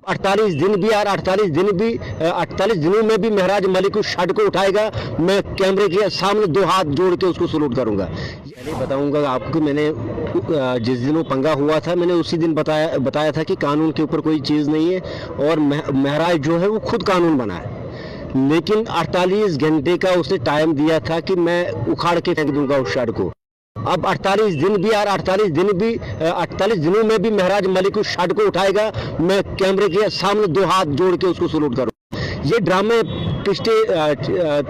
48 दिन भी यार 48 दिन भी 48 दिनों में भी महराज मलिक उस शर्ट को उठाएगा, मैं कैमरे के सामने 2 हाथ जोड़ के उसको सलूट करूंगा। पहले बताऊंगा आपको, मैंने जिस दिन वो पंगा हुआ था मैंने उसी दिन बताया था कि कानून के ऊपर कोई चीज़ नहीं है और महराज जो है वो खुद कानून बना है, लेकिन 48 घंटे का उसने टाइम दिया था कि मैं उखाड़ के फेंक दूंगा उस शर्ट को। अब 48 दिन भी यार 48 दिन भी 48 दिनों में भी महराज मलिक उस शर्ट को उठाएगा, मैं कैमरे के सामने 2 हाथ जोड़ के उसको सलूट करूंगा। ये ड्रामे पिछले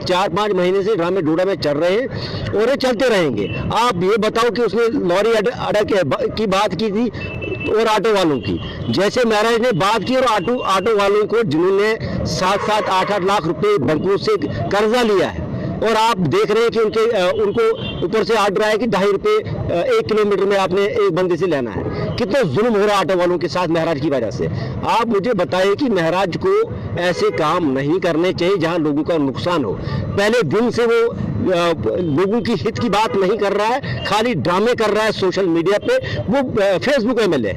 4-5 महीने से ड्रामे डोडा में चल रहे हैं और ये चलते रहेंगे। आप ये बताओ कि उसने लॉरी अड्डा की बात की थी और ऑटो वालों की, जैसे महराज ने बात की और ऑटो वालों को जिन्होंने 7-7, 8-8 लाख रुपए बैंकों से कर्जा लिया है और आप देख रहे हैं कि उनको ऊपर से ऑर्डर आया कि 2.5 रुपये 1 किलोमीटर में आपने एक बंदे से लेना है। कितना जुल्म हो रहा है ऑटो वालों के साथ महराज की वजह से। आप मुझे बताइए कि महराज को ऐसे काम नहीं करने चाहिए जहां लोगों का नुकसान हो। पहले दिन से वो लोगों की हित की बात नहीं कर रहा है, खाली ड्रामे कर रहा है सोशल मीडिया पे। वो फेसबुक MLA,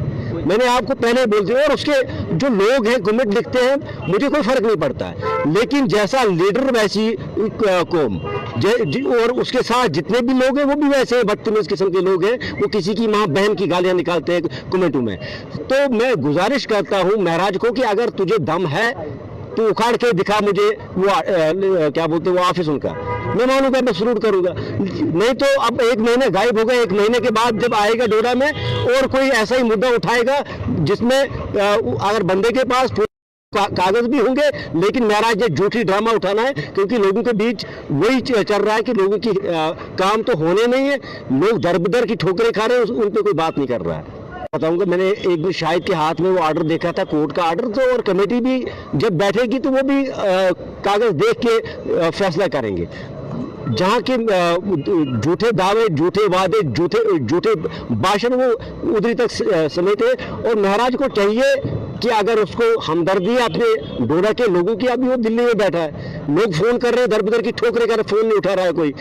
मैंने आपको पहले बोल दिया, और उसके जो लोग हैं कमेंट लिखते हैं, मुझे कोई फर्क नहीं पड़ता है, लेकिन जैसा लीडर वैसी कौम, और उसके साथ जितने भी लोग हैं वो भी वैसे बदतमीज किस्म के लोग हैं, वो किसी की माँ बहन की गालियां निकालते हैं कमेंटों में। तो मैं गुजारिश करता हूं महराज को कि अगर तुझे दम है तो उखाड़ के दिखा मुझे, वो क्या बोलते हैं वो ऑफिस उनका, मैं मानूंगा, मैं सलूट करूंगा। नहीं तो अब 1 महीने गायब हो गए, 1 महीने के बाद जब आएगा डोडा में और कोई ऐसा ही मुद्दा उठाएगा जिसमें अगर बंदे के पास कागज भी होंगे, लेकिन महराज ने झूठी ड्रामा उठाना है, क्योंकि लोगों के बीच वही चल रहा है कि लोगों की काम तो होने नहीं है, लोग दर बदर की ठोकरें खा रहे हैं, उन पर कोई बात नहीं कर रहा है। बताऊंगा, मैंने एक दिन शाहिद के हाथ में वो ऑर्डर देखा था, कोर्ट का ऑर्डर, तो और कमेटी भी जब बैठेगी तो वो भी कागज देख के फैसला करेंगे। जहाँ के झूठे दावे, झूठे वादे, झूठे भाषण वो उधरी तक समेटे। और महराज को चाहिए कि अगर उसको हमदर्दी है अपने डोडा के लोगों की, अभी वो दिल्ली में बैठा है, लोग फोन कर रहे हैं, दर बदर की ठोकरें कर रहे, फोन नहीं उठा रहा है कोई,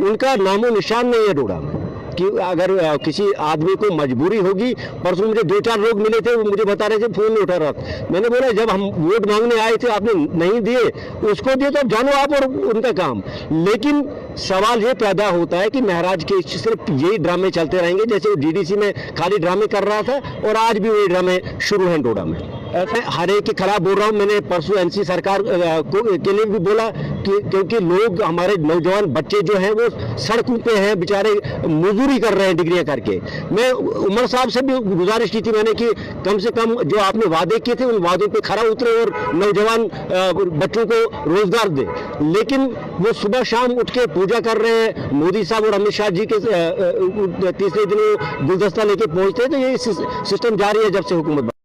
उनका नामो निशान नहीं है डोडा में। कि अगर किसी आदमी को मजबूरी होगी, परसों मुझे 2-4 लोग मिले थे, वो मुझे बता रहे थे फोन नहीं उठा रहा। मैंने बोला जब हम वोट मांगने आए थे आपने नहीं दिए, उसको दिए तो जानो आप और उनका काम। लेकिन सवाल ये पैदा होता है कि महराज के सिर्फ यही ड्रामे चलते रहेंगे, जैसे DDC में खाली ड्रामे कर रहा था और आज भी वही ड्रामे शुरू हैं डोडा में। मैं हर एक के खिलाफ बोल रहा हूँ। मैंने परसों NC सरकार के लिए भी बोला कि क्योंकि लोग, हमारे नौजवान बच्चे जो हैं वो सड़कों पे हैं, बेचारे मजदूरी कर रहे हैं डिग्रियां करके। मैं उमर साहब से भी गुजारिश की थी मैंने कि कम से कम जो आपने वादे किए थे उन वादों पे खरा उतरे और नौजवान बच्चों को रोजगार दे। लेकिन वो सुबह शाम उठ के पूजा कर रहे हैं, मोदी साहब और अमित शाह जी के तीसरे दिन वो गुलदस्ता लेके पहुंचते हैं। तो ये सिस्टम जारी है जब से हुकूमत